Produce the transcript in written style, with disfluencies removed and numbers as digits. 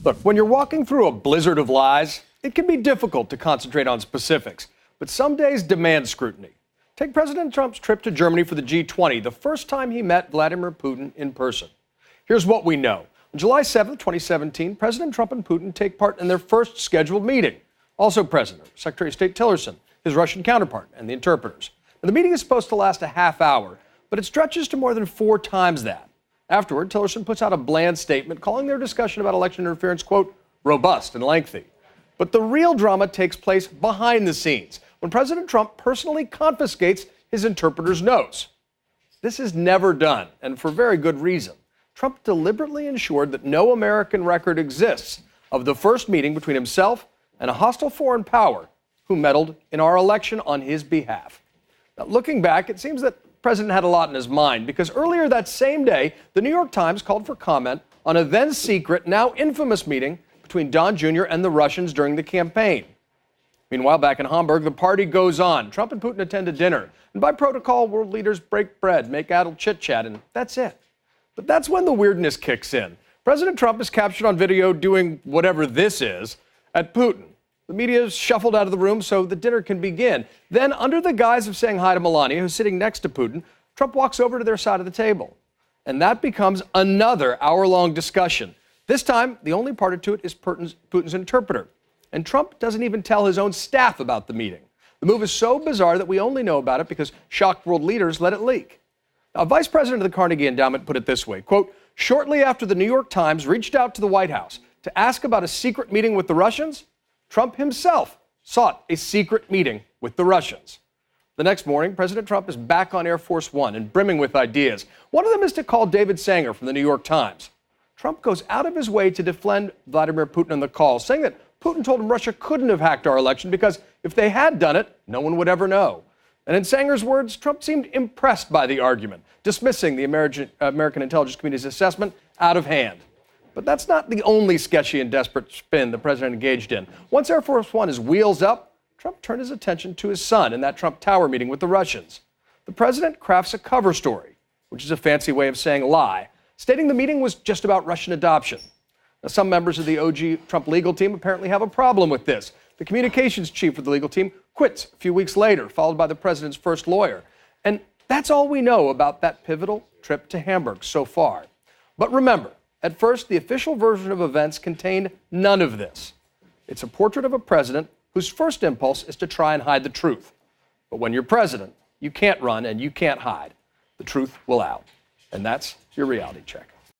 Look, when you're walking through a blizzard of lies, it can be difficult to concentrate on specifics, but some days demand scrutiny. Take President Trump's trip to Germany for the G20, the first time he met Vladimir Putin in person. Here's what we know. On July 7, 2017, President Trump and Putin take part in their first scheduled meeting. Also present are Secretary of State Tillerson, his Russian counterpart, and the interpreters. Now, the meeting is supposed to last a half hour, but it stretches to more than 4 times that. Afterward, Tillerson puts out a bland statement calling their discussion about election interference, quote, robust and lengthy. But the real drama takes place behind the scenes, when President Trump personally confiscates his interpreter's notes. This is never done, and for very good reason. Trump deliberately ensured that no American record exists of the first meeting between himself and a hostile foreign power who meddled in our election on his behalf. Now, looking back, it seems that the president had a lot in his mind, because earlier that same day, the New York Times called for comment on a then-secret, now infamous meeting between Don Jr. and the Russians during the campaign. Meanwhile, back in Hamburg, the party goes on. Trump and Putin attend a dinner, and by protocol, world leaders break bread, make adult chit-chat, and that's it. But that's when the weirdness kicks in. President Trump is captured on video doing whatever this is at Putin. The media is shuffled out of the room so the dinner can begin. Then, under the guise of saying hi to Melania, who's sitting next to Putin, Trump walks over to their side of the table. And that becomes another hour-long discussion. This time, the only party to it is Putin's interpreter. And Trump doesn't even tell his own staff about the meeting. The move is so bizarre that we only know about it because shocked world leaders let it leak. Now, Vice President of the Carnegie Endowment put it this way, quote, shortly after the New York Times reached out to the White House to ask about a secret meeting with the Russians, Trump himself sought a secret meeting with the Russians. The next morning, President Trump is back on Air Force One and brimming with ideas. One of them is to call David Sanger from the New York Times. Trump goes out of his way to defend Vladimir Putin on the call, saying that Putin told him Russia couldn't have hacked our election because if they had done it, no one would ever know. And in Sanger's words, Trump seemed impressed by the argument, dismissing the American intelligence community's assessment out of hand. But that's not the only sketchy and desperate spin the president engaged in. Once Air Force One is wheels up, Trump turned his attention to his son in that Trump Tower meeting with the Russians. The president crafts a cover story, which is a fancy way of saying lie, stating the meeting was just about Russian adoption. Now, some members of the OG Trump legal team apparently have a problem with this. The communications chief of the legal team quits a few weeks later, followed by the president's first lawyer. And that's all we know about that pivotal trip to Hamburg so far. But remember, at first, the official version of events contained none of this. It's a portrait of a president whose first impulse is to try and hide the truth. But when you're president, you can't run and you can't hide. The truth will out. And that's your reality check.